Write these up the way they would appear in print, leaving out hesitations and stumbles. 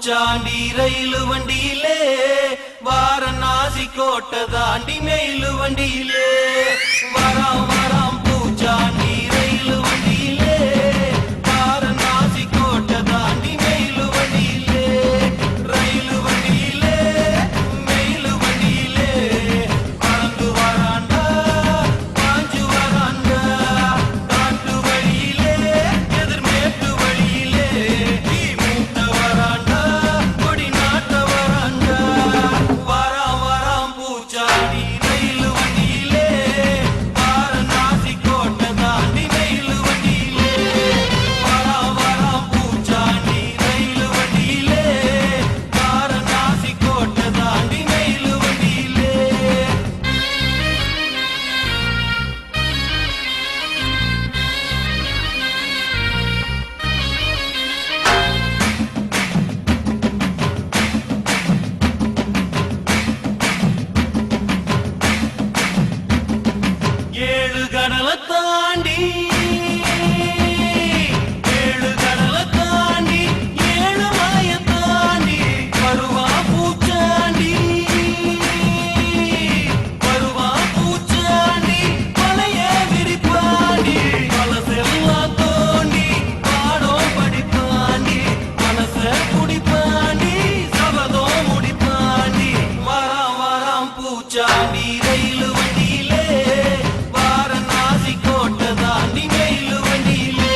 பூச்சாண்டி ரயிலு வண்டியிலே வாரணாசி கோட்டை தாண்டி மெயிலு வண்டியிலே வராம் வராம் பூச்சாண்டி ரயிலு வண்டியிலே வாரணாசி கோட்டை தாண்டி மெயிலு வண்டியிலே ரயிலு வண்டியிலே மெயிலு வண்டியிலே பறந்து வராண்டா பாஞ்சு வராண்டா காட்டு வழியிலே எதிர்மேட்டு வழியிலே தீ மூட்ட வராண்டா கொடி நாட்ட வராண்டா வராம் வராம் பூச்சாண்டி ரயிலு வண்டியிலே வாரணாசி கோட்டை தாண்டி மெயிலு வண்டியிலே வராம் வராம் பூச்சாண்டி ரயிலு வண்டியிலே வாரணாசி கோட்டை தாண்டி மெயிலு வண்டியிலே ஏழு கடலை தாண்டி ஏழு கடலை தாண்டி ஏழு மலையை தாண்டி வருவா பூச்சாண்டி வருவா பூச்சாண்டி மலைய விரிப்பாண்டி மனசெல்லாம் தோண்டி பாடம் படிப்பாண்டி மனச குடிப்பாண்டி சபதம் முடிப்பாண்டி வராம் வராம் பூச்சாண்டி ரயிலு வண்டியிலே வாரணாசி கோட்டை தாண்டி மெயிலு வண்டியிலே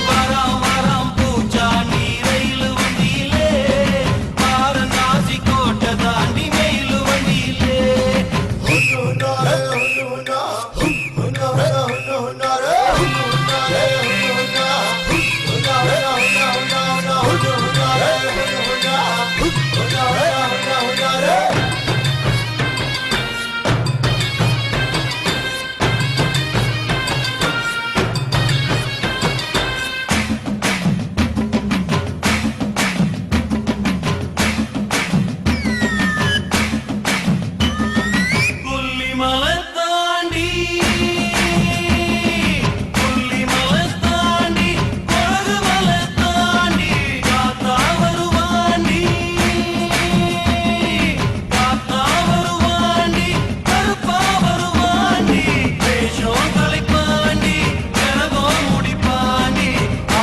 வராம் வராம் பூச்சாண்டி ரயிலு வண்டியிலே வாரணாசி கோட்டை தாண்டி மெயிலு வண்டியிலே புள்ளிமலை தாண்டி புள்ளிமலை தாண்டி கொடகு மலை தாண்டி காத்தா வருவாண்டி காத்தா வருவாண்டி கருப்பா வருவாண்டி வேஷம் கலைப்பாண்டி கனகம் முடிப்பாண்டி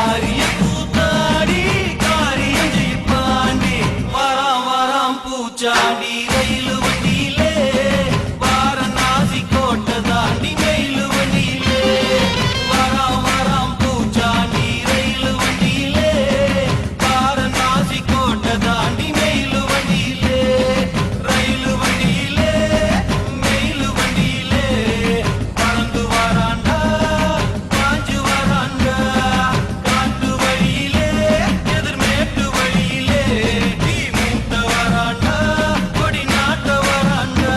ஆரிய கூத்தாடி காரியம் ஜெயிப்பாண்டி வராம் வராம் பூச்சாண்டி ரயிலு வண்டியிலே வாரணாசி கோட்டை தாண்டி மெயிலு வண்டியிலே வராம் வராம் பூச்சாண்டி ரயிலு வண்டியிலே வாரணாசி கோட்டை தாண்டி மெயிலு வண்டியிலே ரயிலு வண்டியிலே மெயிலு வண்டியிலே பறந்து வராண்டா பாஞ்சு வராண்டா காட்டு வழியிலே எதிர்மேட்டு வழியிலே தீ மூட்ட வராண்டா கொடி நாட்ட வராண்டா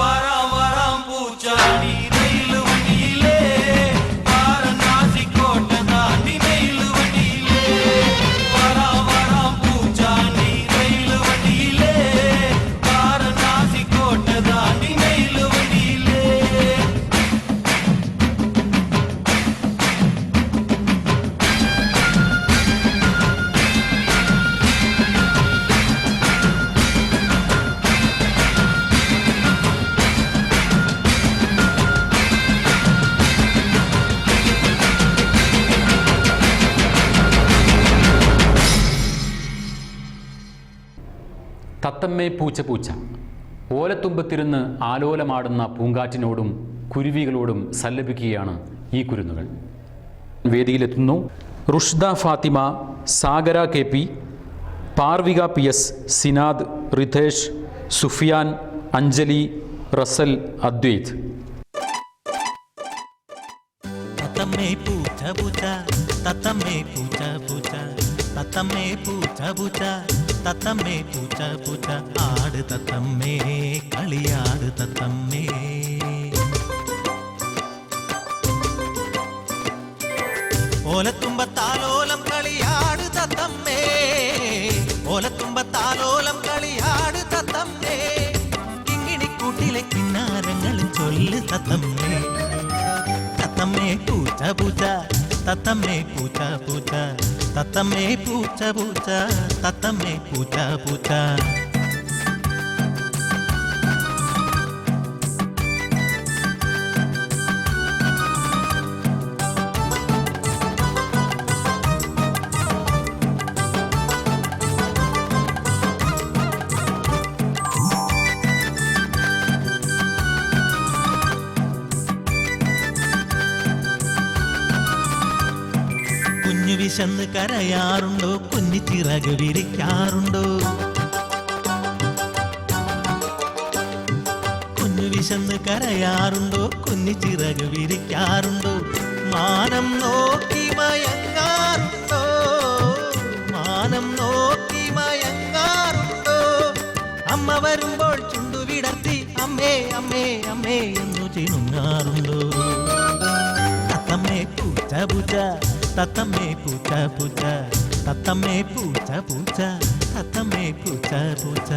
வராம் வராம் பூச்சாண்டி ரயிலு வண்டியிலே வாரணாசி கோட்டை தாண்டி மெயிலு வண்டியிலே வராம் வராம் பூச்சாண்டி ரயிலு வண்டியிலே வாரணாசி கோட்டை தாண்டி மெயிலு வண்டியிலே തത്തമ്മേ പൂച്ച പൂച്ച ഓലത്തുമ്പത്തിരുന്ന് ആലോലമാടുന്ന പൂങ്കാറ്റിനോടും കുരുവികളോടും സല്ലപിക്കുകയാണ് ഈ കുരുന്നുകൾ. വേദിയിലെത്തുന്നു Rushda Fathima, Sagara K P, Parvika P S, Sinad, Ritesh, Sufiyan, Anjali, Rasal, Adwaith. തത്തമ്മേ പൂച്ച പൂച്ച തത്തമ്മേ പൂച്ച പൂച്ച തത്തമ്മേ പൂച്ച പൂച്ച തത്തമ്മേ പൂച്ച പൂച്ച ആട് തത്തമ്മേ കളിയാട് തത്തമ്മേ ഓലത്തുമ്പത്താലോലം കളിയാട് തത്തമ്മേ ഓലത്തുമ്പത്താലോലം കളിയാട് തത്തമ്മേ കിങ്ങിണിക്കൂട്ടിലെ കിന്നാരങ്ങളും ചൊല്ല് തത്തമ്മേ തത്തമ്മേ പൂച്ച പൂച്ച തത്തമ്മേ പൂച്ച പൂച്ച തത്തമ്മേ പൂച്ച പൂച്ച തത്തമ്മേ പൂച്ച പൂച്ച കുഞ്ഞു വിശന്ന് കരയാറുണ്ടോ കുഞ്ഞി ചിറക് വിരിക്കാറുണ്ടോ കുഞ്ഞു വിശന്ന് കരയാറുണ്ടോ കുഞ്ഞി ചിറക് വിരിക്കാറുണ്ടോ മാനം നോക്കി മയങ്ങാറുണ്ടോ മാനം നോക്കി മയങ്ങാറുണ്ടോ അമ്മ വരുമ്പോൾ ചുണ്ടു വിടർത്തി അമ്മേ അമ്മേ അമ്മേ എന്നു ചിണുങ്ങാറുണ്ടോ തത്തമ്മേ പൂച്ച പൂച്ച തത്തമ്മേ പൂച്ച പൂച്ച തത്തമ്മേ പൂച്ച പൂച്ച തത്തമ്മേ പൂച്ച പൂച്ച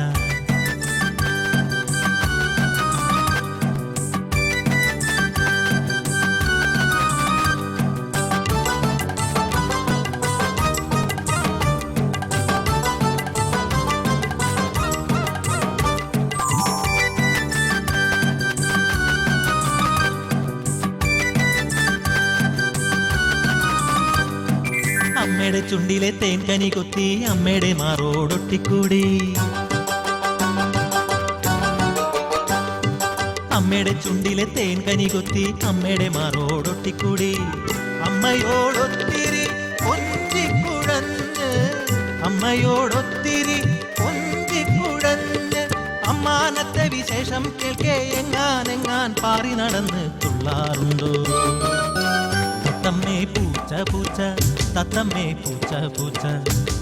അമ്മയുടെ ചുണ്ടിലെ തേൻകനി കൊത്തി അമ്മയുടെ മാറോടൊട്ടിക്കൂടി അമ്മയുടെ ചുണ്ടിലെ തേൻകനി കൊത്തി അമ്മയുടെ മാറോടൊട്ടിക്കൂടി അമ്മയോടൊത്തിരി കൊഞ്ചിക്കുഴഞ്ഞ് അമ്മയോടൊത്തിരി കൊഞ്ചിക്കുഴഞ്ഞ് അമ്മാനത്തെ വിശേഷം കേൾക്കേ എങ്ങാൻ പാറി നടന്ന് തുള്ളാറുണ്ടോ തത്തമ്മേ പൂച്ച പൂച്ച തത്തമ്മേ പൂച്ച പൂച്ച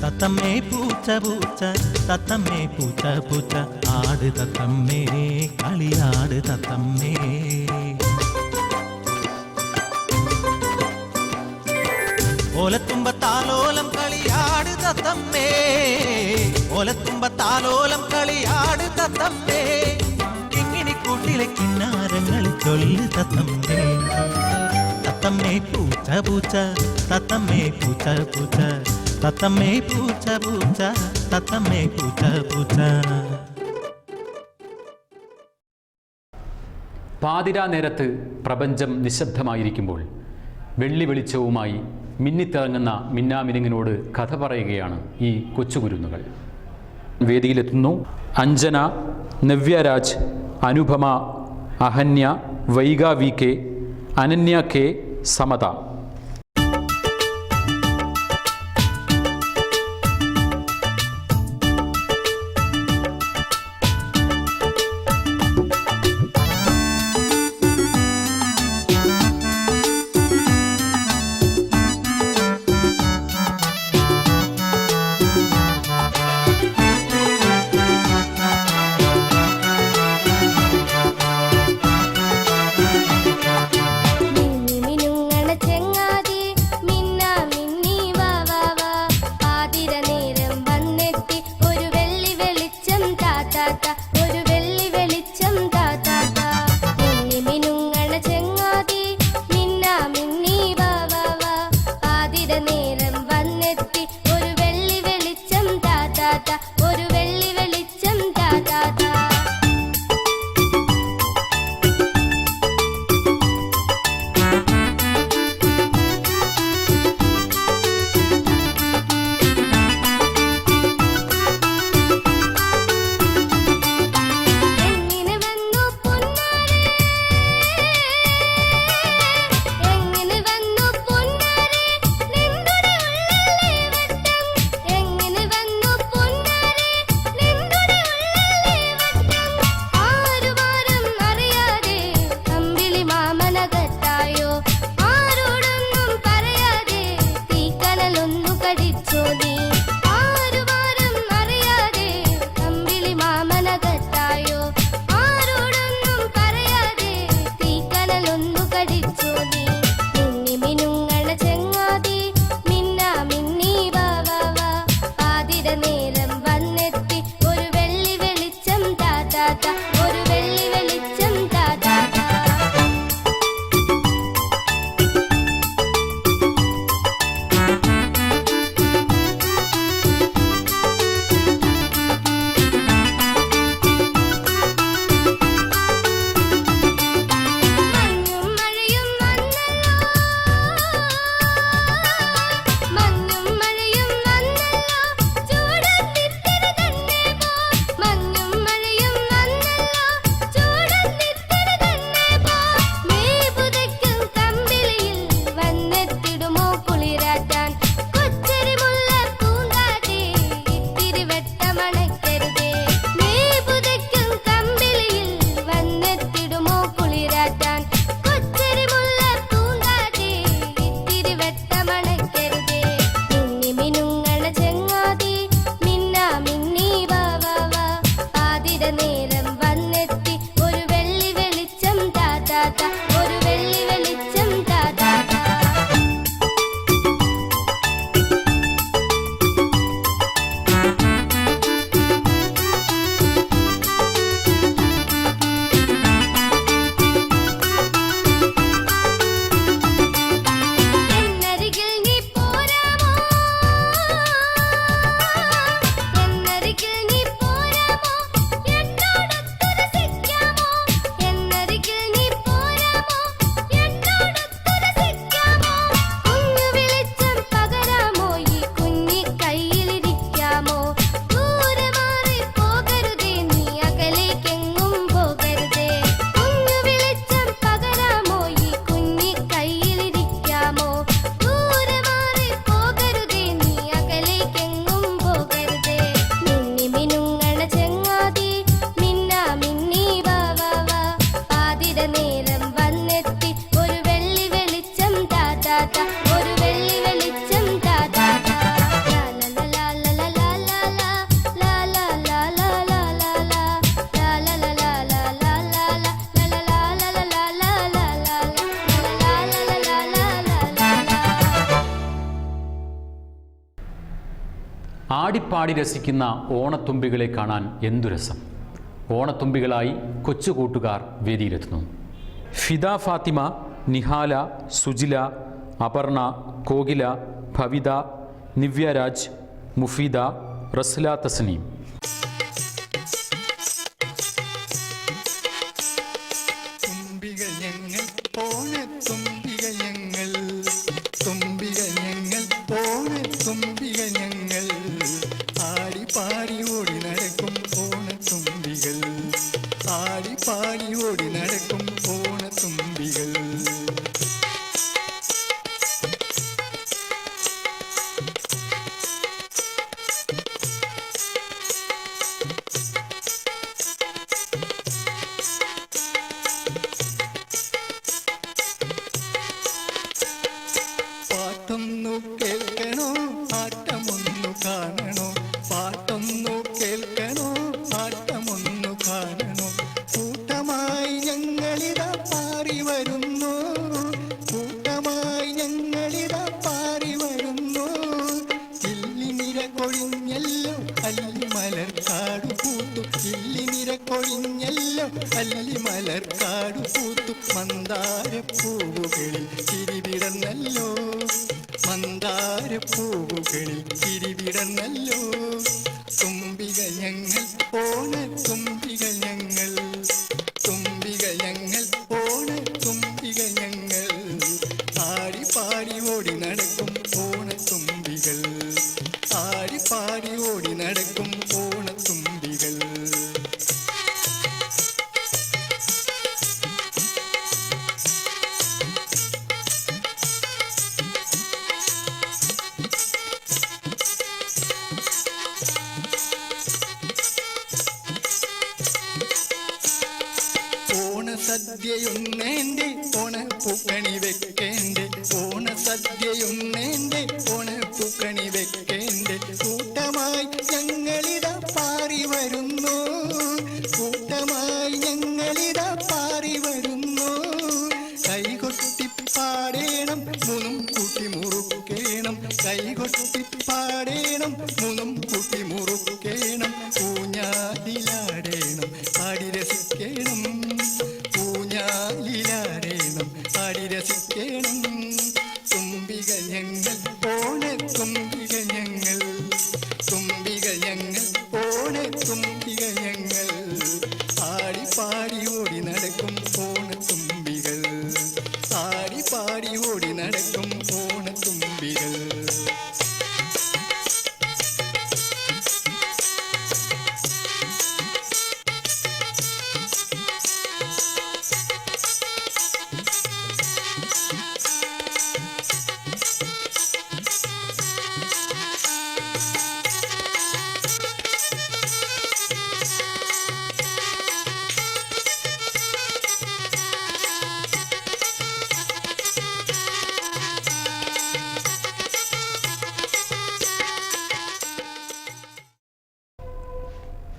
തത്തമ്മേ പൂച്ച പൂച്ച തത്തമ്മേ പൂച്ച പൂച്ച ആട് തത്തമ്മേ കളിയാട് തത്തമ്മേ ഓലത്തുമ്പത്താലോലം കളിയാട് തത്തമ്മേ ഓലത്തുമ്പത്താലോലം കളിയാട് തത്തമ്മേ കിങ്ങിണിക്കൂട്ടിലെ കിന്നാരങ്ങൾ ചൊല്ലു തത്തമ്മേ തത്തമ്മേ പൂച്ച പൂച്ച തത്തമ്മേ പൂച്ച പൂച്ച തത്തമ്മേ പൂച്ച പൂച്ച തത്തമ്മേ പൂച്ച പൂച്ച പാതിരാ നേരത്ത് പ്രപഞ്ചം നിശബ്ദമായിരിക്കുമ്പോൾ വെള്ളി വെളിച്ചവുമായി മിന്നിത്തിളങ്ങുന്ന മിന്നാമിനുങ്ങിനോട് കഥ പറയുകയാണ് ഈ കൊച്ചുകുരുന്നുകൾ. വേദിയിലെത്തുന്നു Anjana, Navyaraj, Anupama, Ahanya, Vaiga V K, Ananya K, Samatha. മിനുങ്ങണ ചെങ്ങ താത്ത ഒരു വെള്ളി വെളിച്ചം താത്ത ലാ ലാ ലാ ലാ ലാ ലാ ലാ ലാ ലാ ലാ ലാ ലാ ലാ ലാ ലാ ലാ ലാ ആടിപ്പാടി രസിക്കുന്ന ഓണത്തുമ്പികളെ കാണാൻ എന്തു രസം. ഓണത്തുമ്പികളായി കൊച്ചു കൂട്ടുകാർ വേദിയിലെത്തുന്നു. ഫിദ ഫാത്തിമ, നിഹാല, സുജില, അപർണ, കോകില, ഭവിത, നിവ്യരാജ്, മുഫീദ, റസ്ല തസ്നീം. തുമ്പികൾ ഞങ്ങൾ ഓണത്തുമ്പികൾ ഞങ്ങൾ തുമ്പികൾ ഞങ്ങൾ ഓണത്തുമ്പികൾ ഞങ്ങൾ ആടി പാടി ഓടി നടക്കും ഓണത്തുമ്പികൾ ആടി പാടി ഓടി നടക്കും ഓണത്തുമ്പികൾ പാട്ടൊന്നു കേൾക്കണോ ആട്ടമൊന്നു കാണണോ പാട്ടൊന്നു കേൾക്കണോ ആട്ടമൊന്നു കാണണോ കൂട്ടമായി ഞങ്ങളിതാ പാറി വരുന്നു കൂട്ടമായി ഞങ്ങളിതാ പാറി വരുന്നു ഇല്ലിനിര കൊഴിഞ്ഞല്ലോ അല്ലിമലർക്കാടു പൂത്തു ഇല്ലിനിര കൊഴിഞ്ഞല്ലോ അല്ലിമലർക്കാടു പൂത്തു മന്ദാരപ്പൂവുകളിൽ ചിരിവിടന്നല്ലോ മന്ദാരപ്പൂവുകളിൽ ചിരിവിടന്നല്ലോ തുമ്പികൾ ഞങ്ങൾ ഓണത്തുമ്പികൾ ഞങ്ങൾ തുമ്പികൾ ഞങ്ങൾ ഓണത്തുമ്പികൾ ഞങ്ങൾ ആടി പാടി ഓടി നടക്കും ഓണത്തുമ്പികൾ ആടി പാടി ഓടി നടക്കും ഓണത്തുമ്പികൾ ഓണസദ്യയുണ്ണേന്റെ ഓണപ്പൂക്കണി വെക്കേന്റെ ഓണസദ്യയുണ്ണേന്റെ ഓണപ്പൂക്കണി വെക്കേന്റെ കൂട്ടമായി ഞങ്ങളിതാ പാറി വരുന്നു കൂട്ടമായി ഞങ്ങളിതാ പാറി വരുന്നു കൈകൊട്ടി പാടേണം മൂന്നും കൂട്ടി മുറുക്കേണം കൈകൊട്ടി പാടേണം മൂന്നും കൂട്ടി മുറുക്കേണം ഊഞ്ഞാലിലാടേണം ആടി രസിക്കേണം ഊഞ്ഞാലിലാടേണം ആടി രസിക്കേണം തുമ്പികൾ ഞങ്ങൾ ഓണത്തുമ്പികൾ ഞങ്ങൾ തുമ്പികൾ ഞങ്ങൾ ഓണത്തുമ്പികൾ ഞങ്ങൾ ആടി പാടി ഓടി നടക്കും ഓണത്തുമ്പികൾ ആടി പാടി ഓടി നടക്കും ഓണത്തുമ്പികൾ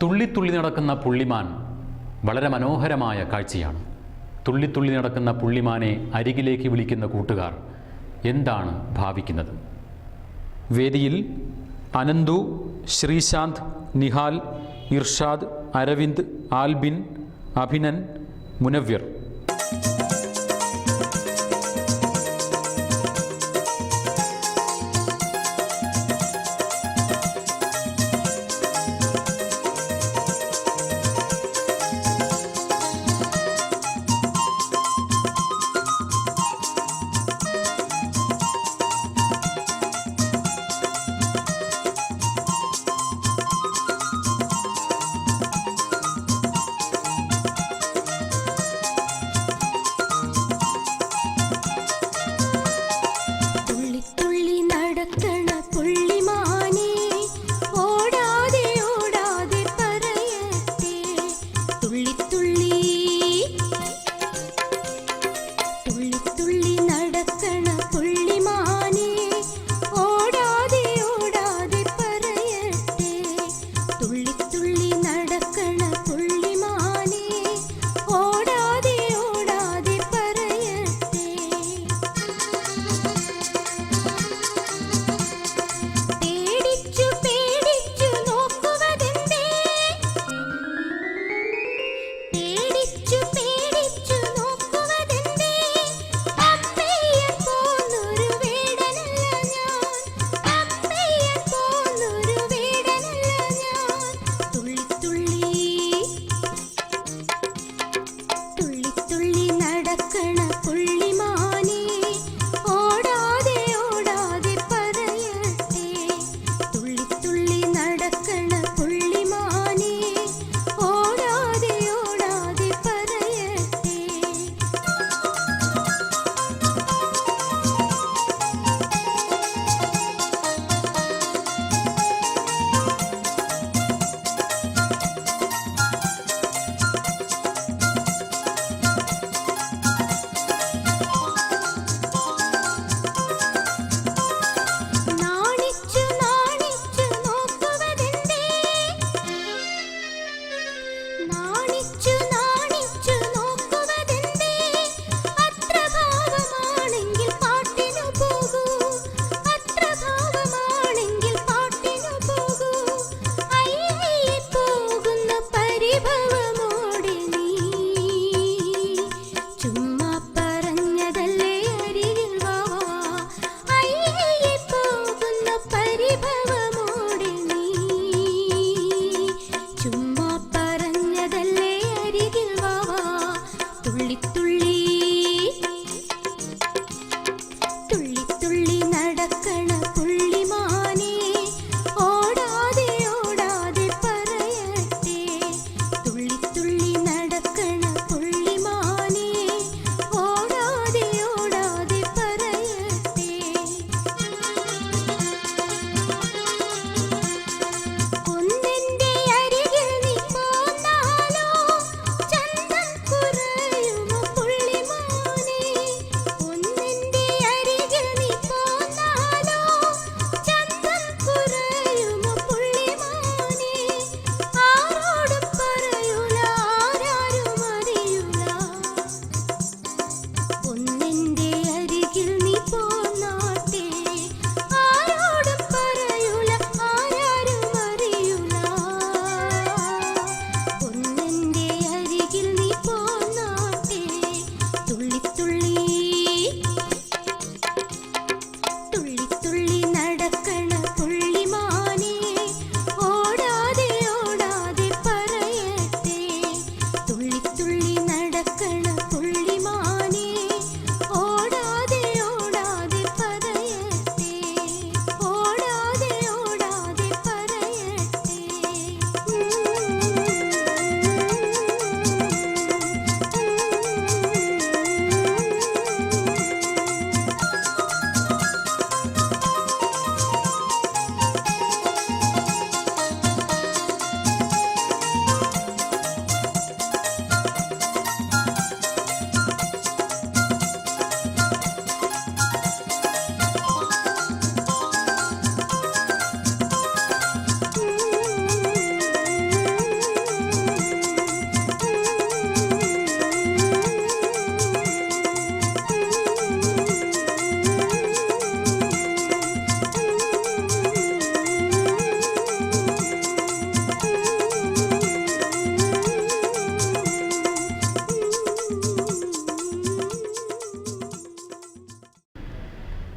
തുള്ളിത്തുള്ളി നടക്കുന്ന പുള്ളിമാൻ വളരെ മനോഹരമായ കാഴ്ചയാണ്. തുള്ളിത്തുള്ളി നടക്കുന്ന പുള്ളിമാനെ അരികിലേക്ക് വിളിക്കുന്ന കൂട്ടുകാർ എന്താണ് ഭാവിക്കുന്നത്? വേദിയിൽ അനന്തു, ശ്രീശാന്ത്, നിഹാൽ, ഇർഷാദ്, അരവിന്ദ്, ആൽബിൻ, അഭിനൻ, മുനവ്വർ.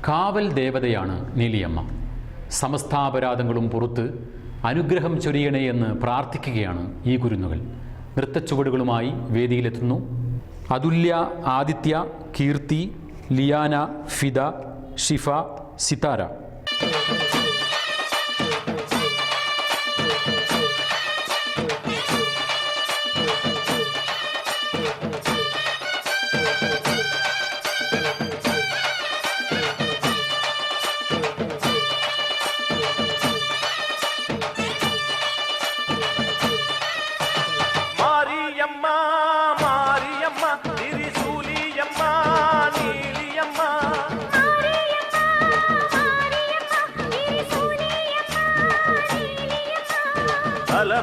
കാവൽ ദേവതയാണ് നീലിയമ്മ. സമസ്താപരാധങ്ങളും പുറത്ത് അനുഗ്രഹം ചൊരിയണേ എന്ന് പ്രാർത്ഥിക്കുകയാണ് ഈ കുരുന്നുകൾ. നൃത്തച്ചുവടുകളുമായി വേദിയിലെത്തുന്നു അതുല്യ, ആദിത്യ, കീർത്തി, ലിയാന, ഫിദ, ഷിഫ, സിതാര.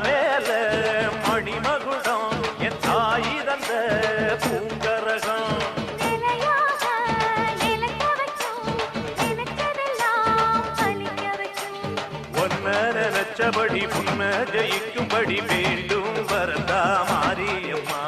மேல மணிமகுடம் என் தாய் தந்த பூங்கரகம் ஒன்ன நினைச்சபடி புன்ன ஜெயிக்கும்படி வேண்டும் வரதா மாரியம்மா.